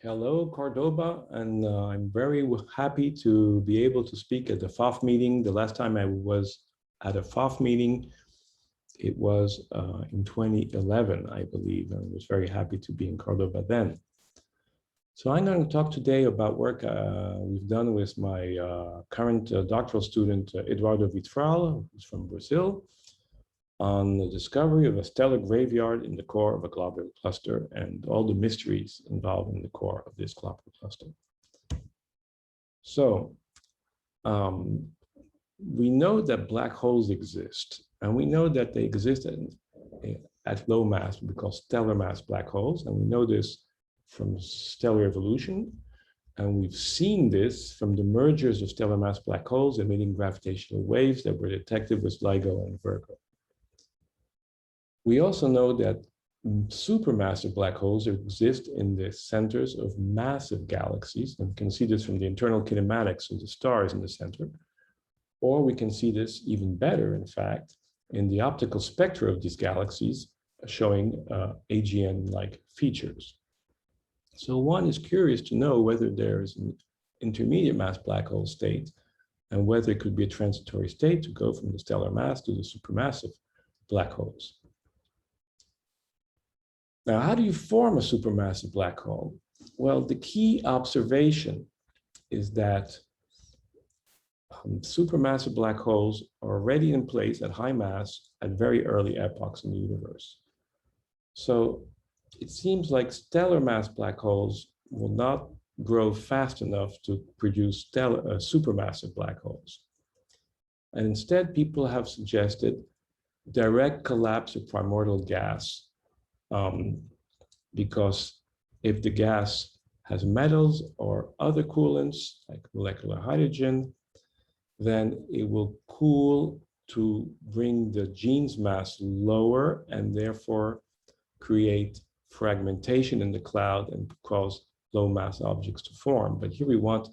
Hello, Cordoba, and I'm very happy to be able to speak at the FOF meeting. The last time I was at a FOF meeting, it was in 2011, I believe, and I was very happy to be in Cordoba then. So I'm going to talk today about work we've done with my current doctoral student, Eduardo Vitral, who's from Brazil, on the discovery of a stellar graveyard in the core of a globular cluster and all the mysteries involved in the core of this globular cluster. So we know that black holes exist, and we know that they exist at low mass, we call stellar mass black holes, and we know this from stellar evolution, and we've seen this from the mergers of stellar mass black holes emitting gravitational waves that were detected with LIGO and Virgo. We also know that supermassive black holes exist in the centers of massive galaxies, and we can see this from the internal kinematics of the stars in the center. Or we can see this even better, in fact, in the optical spectra of these galaxies, showing AGN-like features. So one is curious to know whether there is an intermediate mass black hole state and whether it could be a transitory state to go from the stellar mass to the supermassive black holes. Now, how do you form a supermassive black hole? Well, the key observation is that supermassive black holes are already in place at high mass at very early epochs in the universe. So it seems like stellar mass black holes will not grow fast enough to produce supermassive black holes. And instead, people have suggested direct collapse of primordial gas, because if the gas has metals or other coolants, like molecular hydrogen, then it will cool to bring the gene's mass lower and therefore create fragmentation in the cloud and cause low mass objects to form. But here we want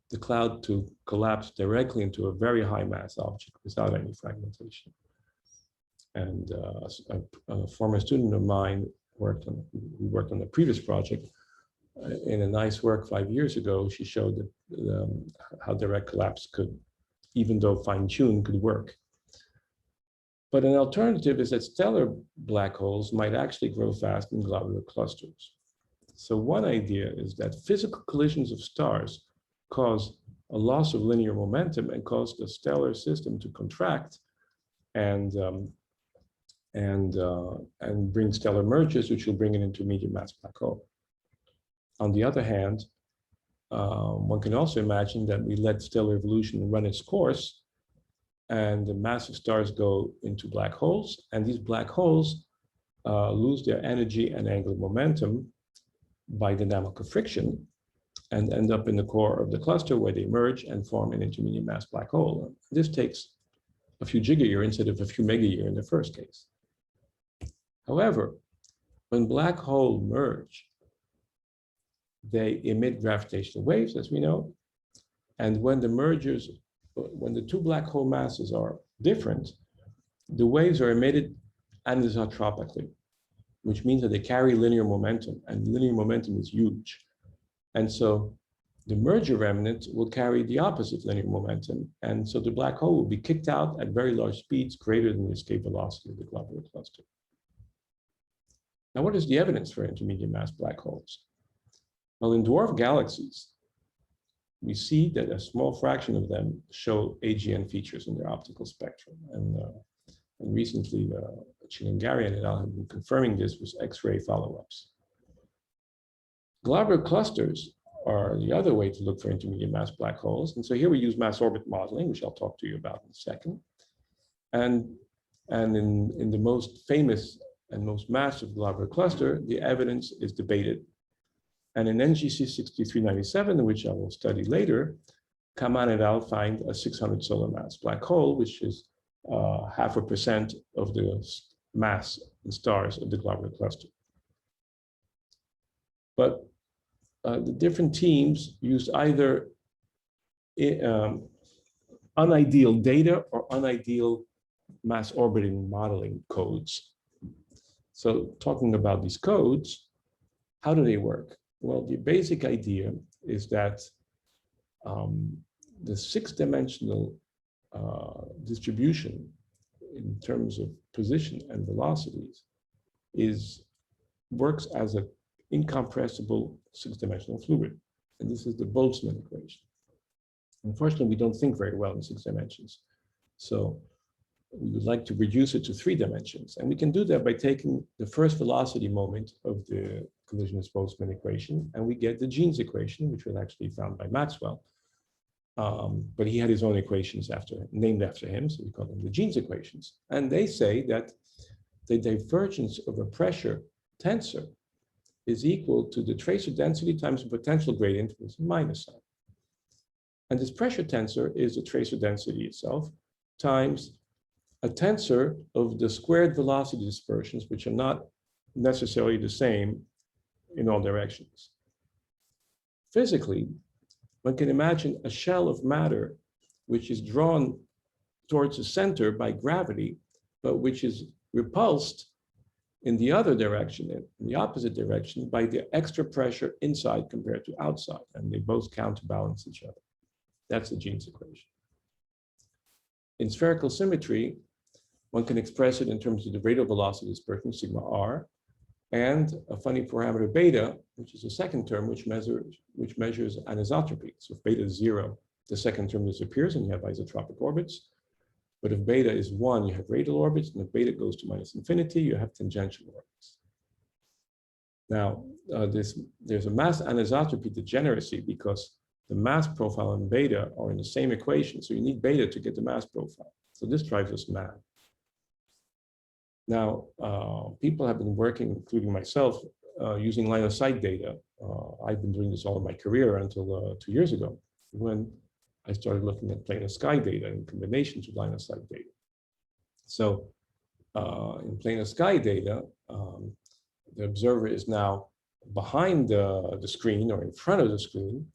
the cloud to collapse directly into a very high mass object without any fragmentation. And a former student of mine who worked on the previous project, in a nice work 5 years ago, she showed that how direct collapse could, even though fine-tuned, could work. But an alternative is that stellar black holes might actually grow fast in globular clusters. So one idea is that physical collisions of stars cause a loss of linear momentum and cause the stellar system to contract and bring stellar mergers, which will bring an intermediate mass black hole. On the other hand, one can also imagine that we let stellar evolution run its course and the massive stars go into black holes, and these black holes lose their energy and angular momentum by dynamical friction and end up in the core of the cluster where they merge and form an intermediate mass black hole. This takes a few gigayears instead of a few megayears in the first case. However, when black holes merge, they emit gravitational waves, as we know. And when the two black hole masses are different, the waves are emitted anisotropically, which means that they carry linear momentum, and linear momentum is huge. And so the merger remnant will carry the opposite linear momentum. And so the black hole will be kicked out at very large speeds greater than the escape velocity of the globular cluster. Now, what is the evidence for intermediate mass black holes? Well, in dwarf galaxies, we see that a small fraction of them show AGN features in their optical spectrum. And recently, Chilingarian and I have been confirming this with X-ray follow-ups. Globular clusters are the other way to look for intermediate mass black holes. And so here we use mass-orbit modeling, which I'll talk to you about in a second. And in the most famous and most massive globular cluster, the evidence is debated. And in NGC 6397, which I will study later, Kaman et al. Find a 600 solar mass black hole, which is 0.5% of the mass in stars of the globular cluster. But the different teams used either unideal data or unideal mass orbiting modeling codes. So talking about these codes, how do they work? Well, the basic idea is that the six-dimensional distribution in terms of position and velocities works as an incompressible six-dimensional fluid. And this is the Boltzmann equation. Unfortunately, we don't think very well in 6 dimensions. So we would like to reduce it to 3 dimensions. And we can do that by taking the first velocity moment of the collisionist Boltzmann equation, and we get the Jeans equation, which was actually found by Maxwell. But he had his own equations named after him, so we call them the Jeans equations. And they say that the divergence of a pressure tensor is equal to the tracer density times the potential gradient with a minus sign. And this pressure tensor is the tracer density itself times a tensor of the squared velocity dispersions, which are not necessarily the same in all directions. Physically, one can imagine a shell of matter which is drawn towards the center by gravity, but which is repulsed in the other direction, in the opposite direction, by the extra pressure inside compared to outside, and they both counterbalance each other. That's the Jeans equation. In spherical symmetry, one can express it in terms of the radial velocity dispersion, sigma r, and a funny parameter beta, which is a second term which measures anisotropy. So if beta is 0, the second term disappears and you have isotropic orbits. But if beta is 1, you have radial orbits, and if beta goes to minus infinity, you have tangential orbits. Now, there's a mass anisotropy degeneracy because the mass profile and beta are in the same equation. So you need beta to get the mass profile. So this drives us mad. Now, people have been working, including myself, using line of sight data. I've been doing this all of my career until 2 years ago, when I started looking at plane of sky data in combination with line of sight data. So in plane of sky data, the observer is now behind the screen or in front of the screen,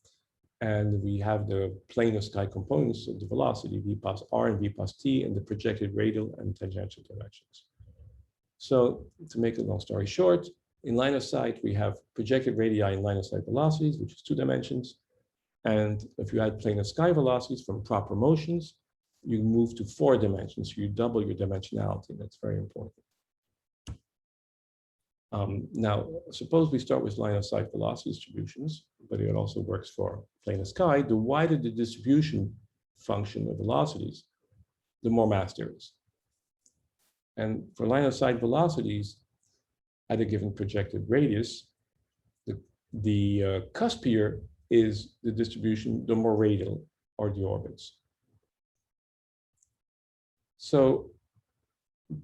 and we have the plane of sky components of the velocity, v pos r and v pos t, and the projected radial and tangential directions. So to make a long story short, in line of sight, we have projected radii and line of sight velocities, which is 2 dimensions. And if you add plane of sky velocities from proper motions, you move to 4 dimensions. So you double your dimensionality. That's very important. Now, suppose we start with line of sight velocity distributions, but it also works for plane of sky. The wider the distribution function of velocities, the more mass there is. And for line of sight velocities at a given projected radius, the cuspier is the distribution, the more radial are the orbits. So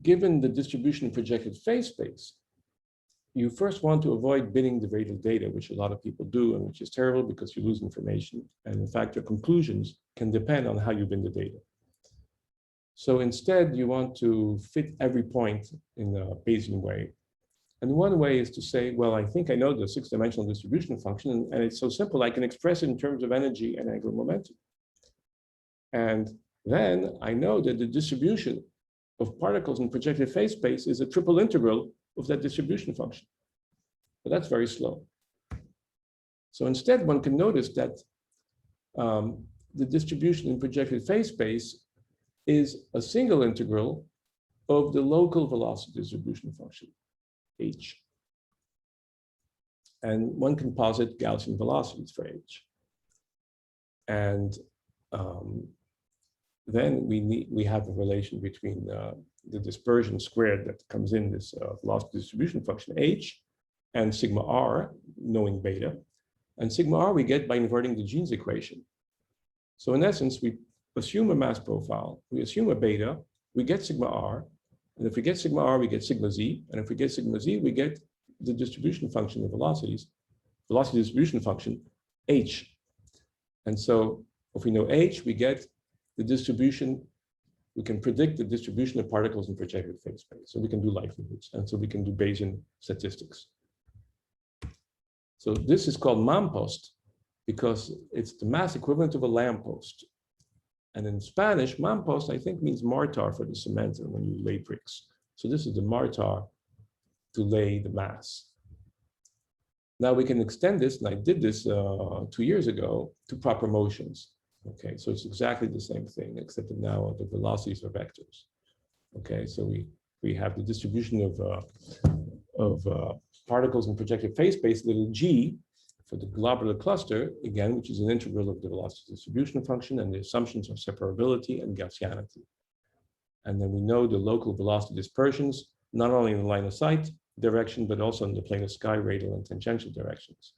given the distribution in projected phase space, you first want to avoid binning the radial data, which a lot of people do, and which is terrible because you lose information. And in fact, your conclusions can depend on how you bin the data. So instead, you want to fit every point in a Bayesian way. And one way is to say, well, I think I know the 6-dimensional distribution function, and it's so simple, I can express it in terms of energy and angular momentum. And then I know that the distribution of particles in projected phase space is a triple integral of that distribution function. But that's very slow. So instead, one can notice that the distribution in projected phase space is a single integral of the local velocity distribution function, h. And one can posit Gaussian velocities for h. And then we have a relation between the dispersion squared that comes in this velocity distribution function h and sigma r, knowing beta. And sigma r we get by inverting the Jeans equation. So in essence, we assume a mass profile, we assume a beta, we get sigma r, and if we get sigma r, we get sigma z, and if we get sigma z, we get the distribution function of velocities, velocity distribution function, h. And so if we know h, we get the distribution, we can predict the distribution of particles in projected phase space. So we can do likelihoods, and so we can do Bayesian statistics. So this is called MAMPOSSt because it's the mass equivalent of a lamppost. And in Spanish, MAMPOSSt, I think, means mortar for the cement and when you lay bricks. So this is the mortar to lay the mass. Now we can extend this, and I did this 2 years ago, to proper motions. Okay, so it's exactly the same thing, except that now the velocities are vectors. Okay, so we have the distribution of particles in projected phase space, little g, for the globular cluster, again, which is an integral of the velocity distribution function and the assumptions of separability and Gaussianity. And then we know the local velocity dispersions, not only in the line of sight direction, but also in the plane of sky, radial, and tangential directions.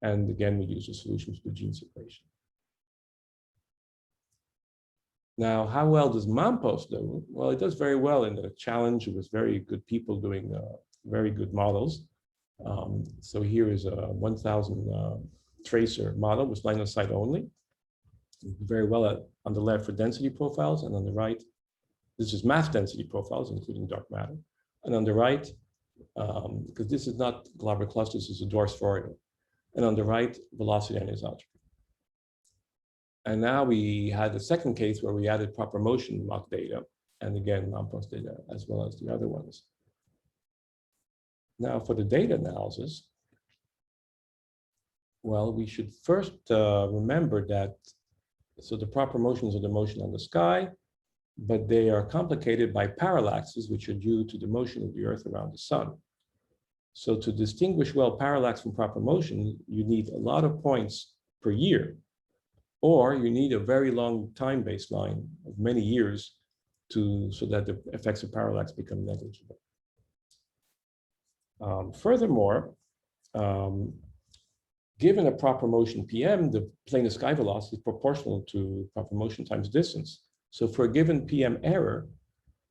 And again, we use the solutions to the Jeans equation. Now, how well does MAMPOST do? Well, it does very well in the challenge. It was very good people doing very good models. So here is a 1000 tracer model with line of sight only. Very well on the left for density profiles, and on the right, this is mass density profiles, including dark matter. And on the right, because this is not globular clusters, this is a dwarfs for. And on the right, velocity and isotropy. And now we had a second case where we added proper motion Mach data, and again, MAMPOST data, as well as the other ones. Now for the data analysis, well, we should first remember that, so the proper motions are the motion on the sky, but they are complicated by parallaxes, which are due to the motion of the Earth around the sun. So to distinguish well parallax from proper motion, you need a lot of points per year, or you need a very long time baseline of many years so that the effects of parallax become negligible. Furthermore, given a proper motion PM, the plane of sky velocity is proportional to proper motion times distance. So for a given PM error,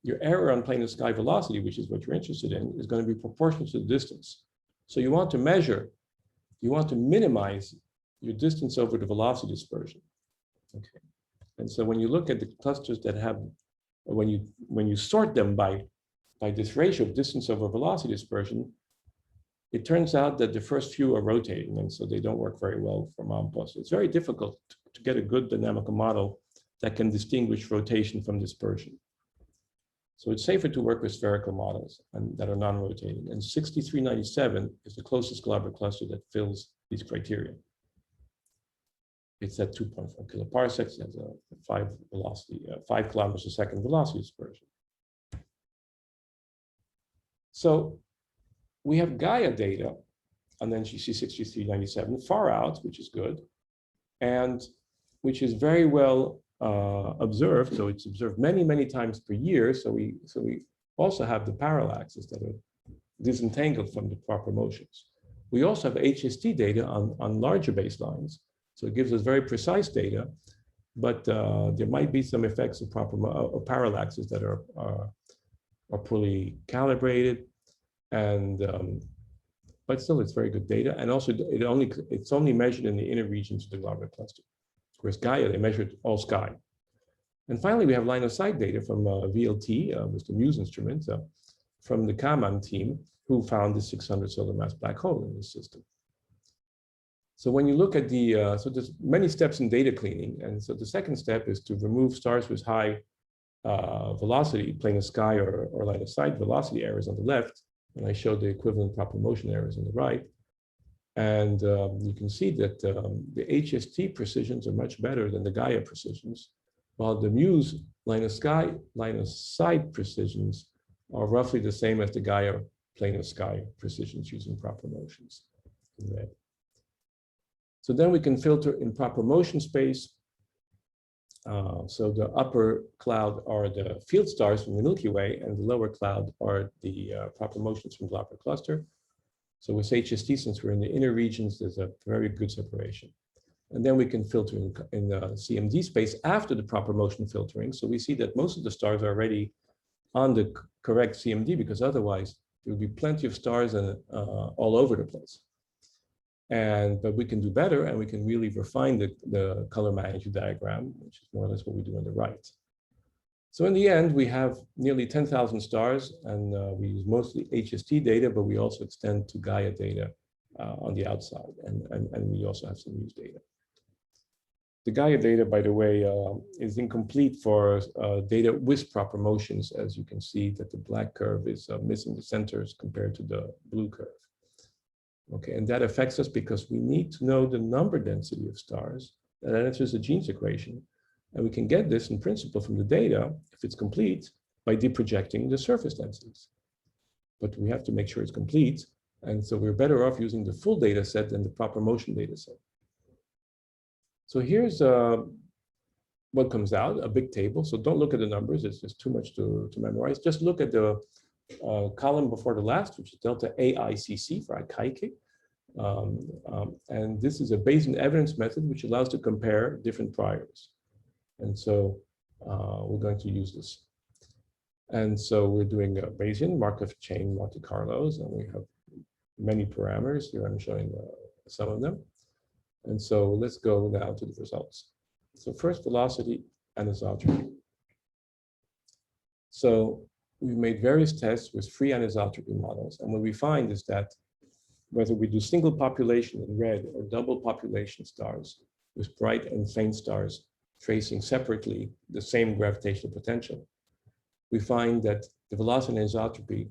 your error on plane of sky velocity, which is what you're interested in, is going to be proportional to the distance. So you want to measure, you want to minimize your distance over the velocity dispersion. Okay. And so when you look at the clusters that have, when you sort them by this ratio of distance over velocity dispersion, it turns out that the first few are rotating, and so they don't work very well for MAMPOST. It's very difficult to get a good dynamical model that can distinguish rotation from dispersion. So it's safer to work with spherical models that are non-rotating. And 6397 is the closest globular cluster that fills these criteria. It's at 2.4 kiloparsecs. It has a 5 kilometers a second velocity dispersion. So we have Gaia data on NGC 6397 far out, which is good, and which is very well observed. So it's observed many, many times per year. So we also have the parallaxes that are disentangled from the proper motions. We also have HST data on larger baselines. So it gives us very precise data, but there might be some effects of parallaxes that are poorly calibrated, and but still it's very good data. And also it's only measured in the inner regions of the globular cluster. Whereas Gaia, they measured all sky. And finally, we have line of sight data from VLT, with the MUSE instrument, from the Mamon team, who found the 600 solar mass black hole in this system. So when you look at the, so there's many steps in data cleaning. And so the second step is to remove stars with high velocity, plane of sky or line of sight velocity errors on the left. And I showed the equivalent proper motion errors on the right. And you can see that the HST precisions are much better than the Gaia precisions, while the MUSE line of sight precisions are roughly the same as the Gaia plane of sky precisions using proper motions in red. So then we can filter in proper motion space. So the upper cloud are the field stars from the Milky Way, and the lower cloud are the proper motions from globular cluster. So with HST, since we're in the inner regions, there's a very good separation. And then we can filter in the CMD space after the proper motion filtering. So we see that most of the stars are already on the correct CMD, because otherwise there would be plenty of stars all over the place. But we can do better, and we can really refine the color magnitude diagram, which is more or less what we do on the right. So in the end, we have nearly 10,000 stars, and we use mostly HST data, but we also extend to Gaia data on the outside, and we also have some MUSE data. The Gaia data, by the way, is incomplete for data with proper motions, as you can see that the black curve is missing the centers compared to the blue curve. Okay, and that affects us because we need to know the number density of stars. That answers the Jeans equation. And we can get this in principle from the data, if it's complete, by deprojecting the surface densities. But we have to make sure it's complete. And so we're better off using the full data set than the proper motion data set. So here's what comes out, a big table. So don't look at the numbers, it's just too much to memorize. Just look at the column before the last, which is delta AICC for Akaike. And this is a Bayesian evidence method which allows to compare different priors. And so we're going to use this. And so we're doing a Bayesian Markov chain Monte Carlos, and we have many parameters. Here I'm showing some of them. And so let's go now to the results. So first, velocity anisotropy. So we've made various tests with free anisotropy models. And what we find is that whether we do single population in red or double population stars with bright and faint stars tracing separately the same gravitational potential, we find that the velocity anisotropy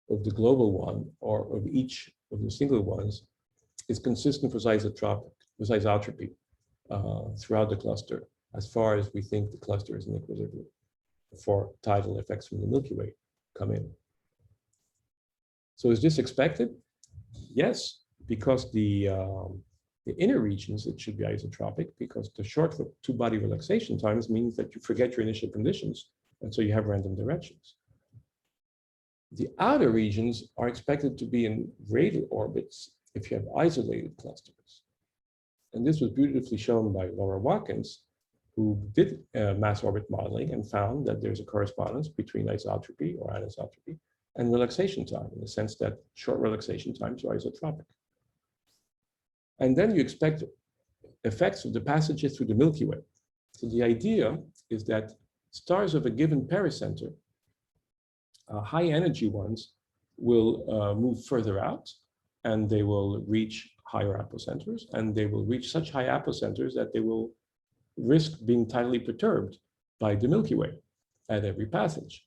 of the global one or of each of the single ones is consistent with isotropy throughout the cluster, as far as we think the cluster is in equilibrium before tidal effects from the Milky Way come in. So is this expected? Yes, because the inner regions, it should be isotropic, because the short two-body relaxation times means that you forget your initial conditions, and so you have random directions. The outer regions are expected to be in radial orbits if you have isolated clusters. And this was beautifully shown by Laura Watkins, who did mass orbit modeling and found that there's a correspondence between isotropy or anisotropy and relaxation time, in the sense that short relaxation times are isotropic. And then you expect effects of the passages through the Milky Way. So the idea is that stars of a given pericenter, high energy ones, will move further out, and they will reach higher apocenters, and they will reach such high apocenters that they will risk being tidally perturbed by the Milky Way at every passage.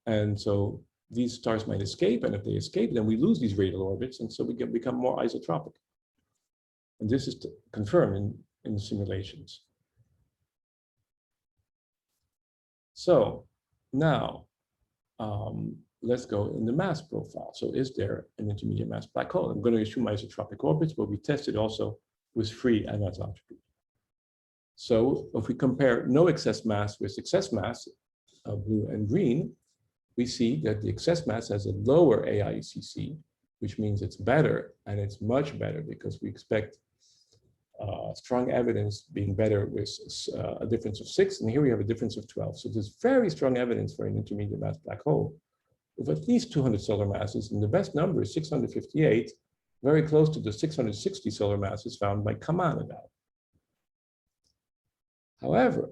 And so these stars might escape, and if they escape, then we lose these radial orbits, and so we become more isotropic. And this is confirmed in the simulations. So now, let's go in the mass profile. So is there an intermediate mass black hole? I'm going to assume isotropic orbits, but we tested also with free anisotropy. So if we compare no excess mass with excess mass, blue and green, we see that the excess mass has a lower AICC, which means it's better, and it's much better because we expect strong evidence being better with a difference of 6, and here we have a difference of 12. So there's very strong evidence for an intermediate mass black hole with at least 200 solar masses, and the best number is 658, very close to the 660 solar masses found by Kaman et al. However,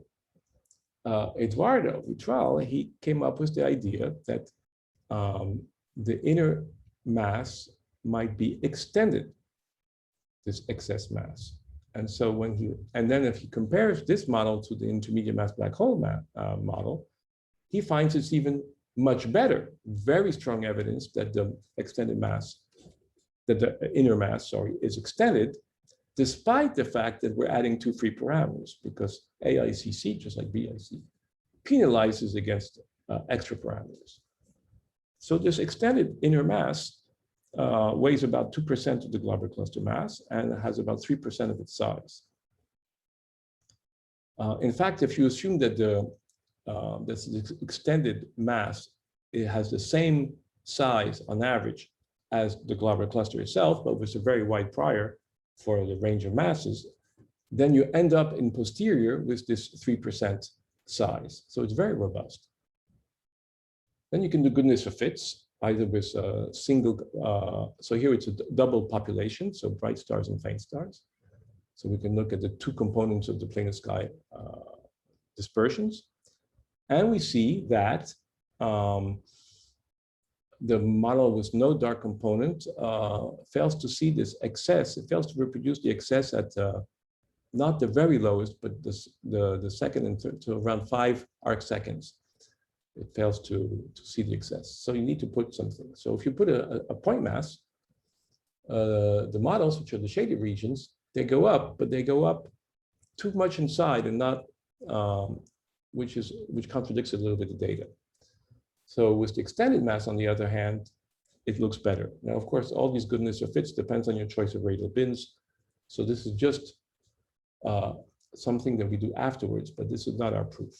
Eduardo Vitral, he came up with the idea that the inner mass might be extended, this excess mass. And so then if he compares this model to the intermediate mass black hole model, he finds it's even much better, very strong evidence that the extended mass, that the inner mass, is extended, despite the fact that we're adding 2 free parameters, because AICC, just like BIC, penalizes against extra parameters. So this extended inner mass weighs about 2% of the globular cluster mass and has about 3% of its size. In fact, if you assume that this extended mass, it has the same size on average as the globular cluster itself, but with a very wide prior for the range of masses, then you end up in posterior with this 3% size. So it's very robust. Then you can do goodness of fits, either with a single, so here it's a double population, so bright stars and faint stars. So we can look at the 2 components of the plane of sky dispersions. And we see that the model with no dark component fails to see this excess. It fails to reproduce the excess at not the very lowest, but the second and third, to around 5 arc seconds. It fails to see the excess. So you need to put something. So if you put a point mass, The models, which are the shaded regions, they go up, but they go up too much inside and not, which contradicts a little bit of data. So with the extended mass, on the other hand, it looks better. Now, of course, all these goodness or fits depends on your choice of radial bins. So this is just something that we do afterwards, but this is not our proof.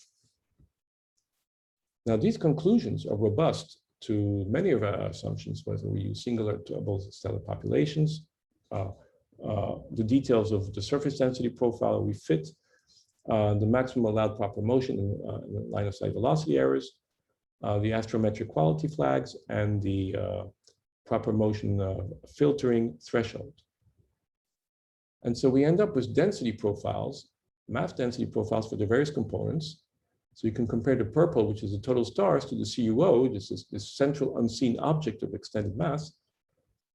Now, these conclusions are robust to many of our assumptions, whether we use singular double stellar populations, the details of the surface density profile we fit, the maximum allowed proper motion in the line of sight velocity errors, the astrometric quality flags, and the proper motion filtering threshold. And so we end up with density profiles, mass density profiles for the various components. So you can compare the purple, which is the total stars, to the CUO, this is this central unseen object of extended mass.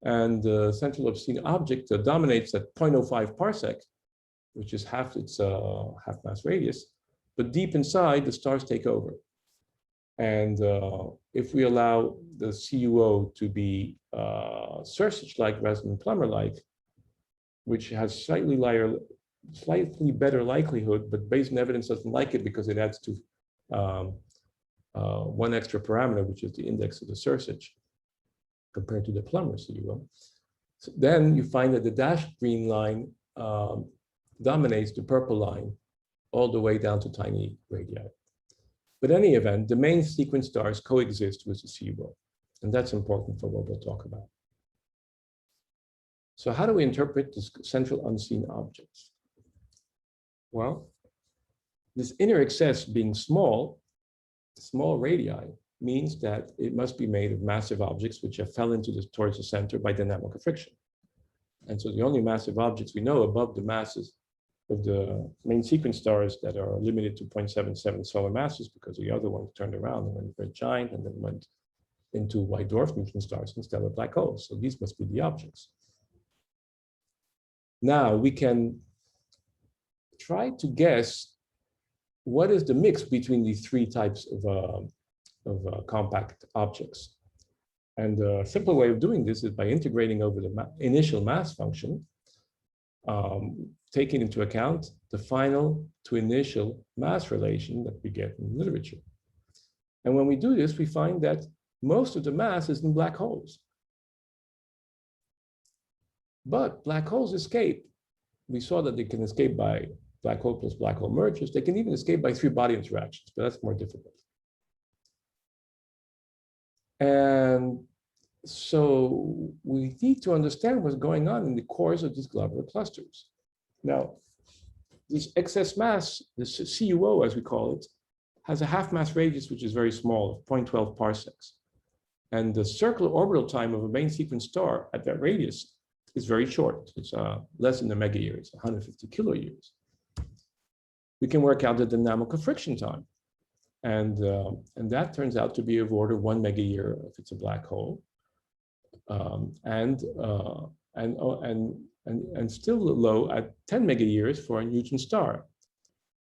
And the central unseen object dominates at 0.05 parsec, which is half its half mass radius. But deep inside, the stars take over. And if we allow the CUO to be Sursich-like rather than Plummer-like, which has slightly better likelihood, but Bayesian evidence doesn't like it because it adds to one extra parameter, which is the index of the Sursich, compared to the Plummer CUO. So then you find that the dashed green line dominates the purple line all the way down to tiny radii. But in any event, the main sequence stars coexist with the CUO, and that's important for what we'll talk about. So how do we interpret this central unseen objects? Well, this inner excess being small radii, means that it must be made of massive objects which have fell towards the center by dynamical friction. And so the only massive objects we know above the masses of the main sequence stars that are limited to 0.77 solar masses, because the other ones turned around and went red giant and then went into white dwarf neutron stars and stellar black holes. So these must be the objects. Now we can try to guess what is the mix between these three types of compact objects. And a simple way of doing this is by integrating over the initial mass function, taking into account the final to initial mass relation that we get in literature. And when we do this, we find that most of the mass is in black holes. But black holes escape. We saw that they can escape by black hole plus black hole mergers. They can even escape by three-body interactions, but that's more difficult. And so we need to understand what's going on in the cores of these globular clusters. Now, this excess mass, this CUO as we call it, has a half mass radius which is very small, 0.12 parsecs. And the circular orbital time of a main sequence star at that radius is very short. It's less than a mega year, it's 150 kilo years. We can work out the dynamical friction time. And that turns out to be of order 1 mega year if it's a black hole. And still low at 10 mega years for a neutron star.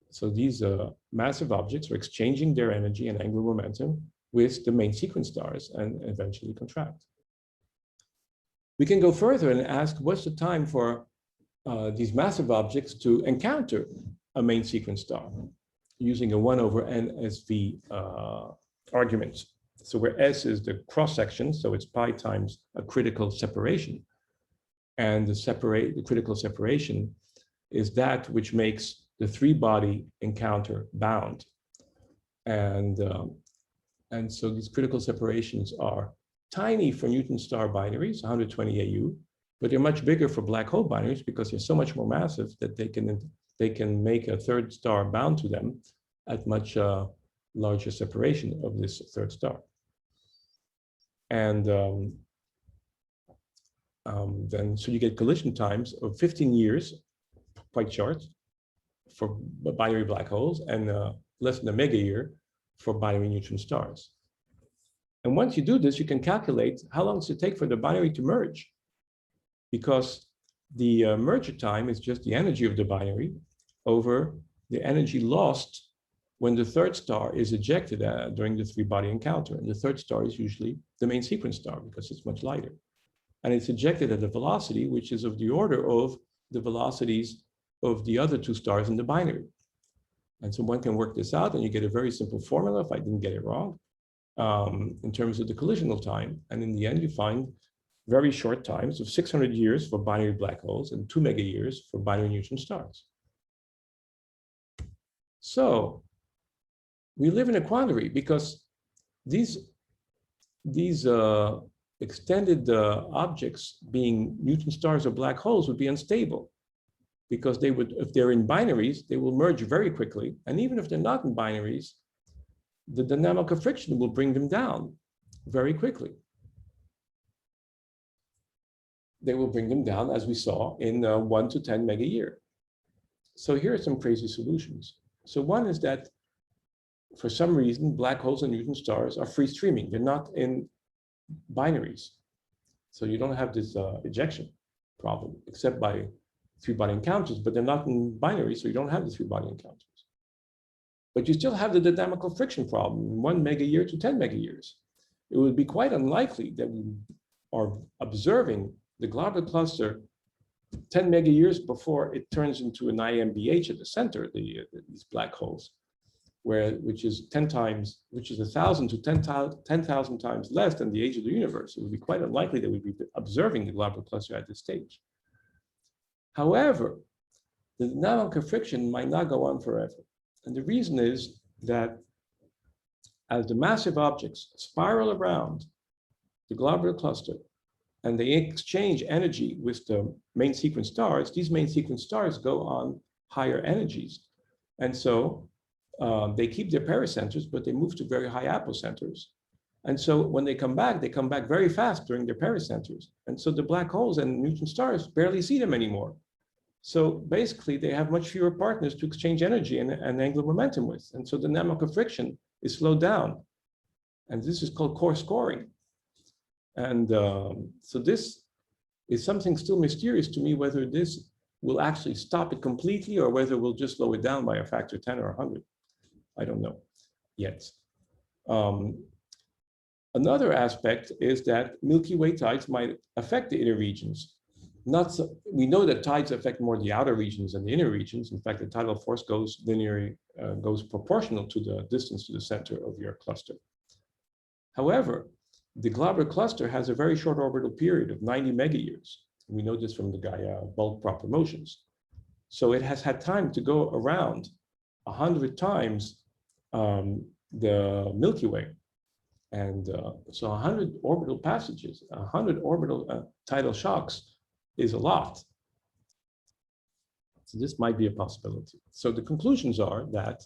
So these massive objects are exchanging their energy and angular momentum with the main sequence stars and eventually contract. We can go further and ask what's the time for these massive objects to encounter a main sequence star using a 1/NSV argument. So where S is the cross section, so it's pi times a critical separation. And the critical separation is that which makes the three-body encounter bound. And so these critical separations are tiny for neutron star binaries, 120 AU, but they're much bigger for black hole binaries because they're so much more massive that they can make a third star bound to them at much larger separation of this third star. And then so you get collision times of 15 years, quite short, for binary black holes, and less than a mega year for binary neutron stars. And once you do this, you can calculate how long does it take for the binary to merge, because the merger time is just the energy of the binary over the energy lost when the third star is ejected during the three-body encounter. And the third star is usually the main sequence star because it's much lighter. and it's ejected at a velocity which is of the order of the velocities of the other two stars in the binary. And so one can work this out, and you get a very simple formula, if I didn't get it wrong, in terms of the collisional time. And in the end, you find very short times of 600 years for binary black holes and 2 mega years for binary neutron stars. So we live in a quandary, because these extended objects, being neutron stars or black holes, would be unstable, because they would, if they're in binaries, they will merge very quickly. And even if they're not in binaries, the dynamical friction will bring them down very quickly. They will bring them down, as we saw, in 1 to 10 mega year. So here are some crazy solutions. So one is that, for some reason, black holes and neutron stars are free streaming. They're not in binaries. So you don't have this ejection problem, except by 3-body encounters, but they're not in binaries, so you don't have the 3-body encounters. But you still have the dynamical friction problem, 1 mega year to 10 mega years. It would be quite unlikely that we are observing the globular cluster 10 mega years before it turns into an IMBH at the center, these black holes, which is 1,000 to 10,000 times less than the age of the universe. It would be quite unlikely that we'd be observing the globular cluster at this stage. However, the dynamical friction might not go on forever. And the reason is that as the massive objects spiral around the globular cluster and they exchange energy with the main sequence stars, these main sequence stars go on higher energies. And so they keep their pericenters, but they move to very high apocenters. And so when they come back very fast during their pericenters. And so the black holes and neutron stars barely see them anymore. So basically, they have much fewer partners to exchange energy and angular momentum with. And so the dynamical friction is slowed down. And this is called core scoring. And so this is something still mysterious to me, whether this will actually stop it completely or whether we'll just slow it down by a factor 10 or 100. I don't know yet. Another aspect is that Milky Way tides might affect the inner regions. We know that tides affect more the outer regions than the inner regions. In fact, the tidal force goes linearly, goes proportional to the distance to the center of your cluster. However, the globular cluster has a very short orbital period of 90 mega years. We know this from the Gaia bulk proper motions. So it has had time to go around 100 times the Milky Way. And so 100 orbital passages, 100 orbital tidal shocks is a lot. So this might be a possibility. So the conclusions are that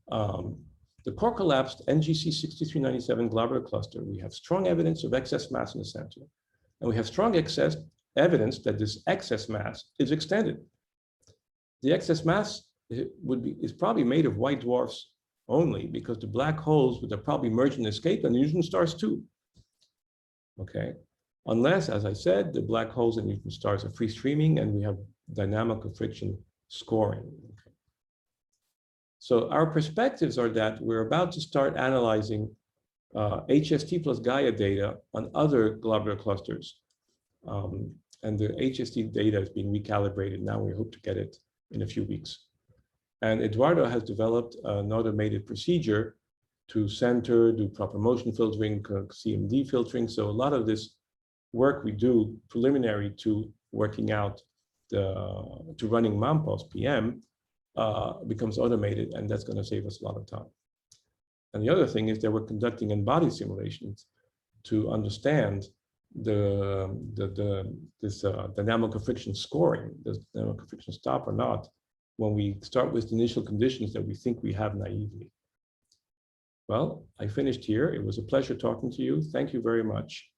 the core collapsed NGC 6397 globular cluster, we have strong evidence of excess mass in the center. And we have strong evidence that this excess mass is extended. The excess mass is probably made of white dwarfs only, because the black holes would have probably merged and escaped, and neutron stars too. Okay. Unless, as I said, the black holes and neutron stars are free streaming and we have dynamical friction scoring. Okay. So our perspectives are that we're about to start analyzing HST plus Gaia data on other globular clusters. And the HST data is being recalibrated. Now we hope to get it in a few weeks. And Eduardo has developed an automated procedure to center, do proper motion filtering, CMD filtering. So a lot of this work we do preliminary to working out to running MAMPOSSt-PM becomes automated, and that's going to save us a lot of time. And the other thing is that we're conducting embodied simulations to understand this dynamical friction scoring. Does dynamical friction stop or not when we start with the initial conditions that we think we have naively? Well, I finished here. It was a pleasure talking to you. Thank you very much.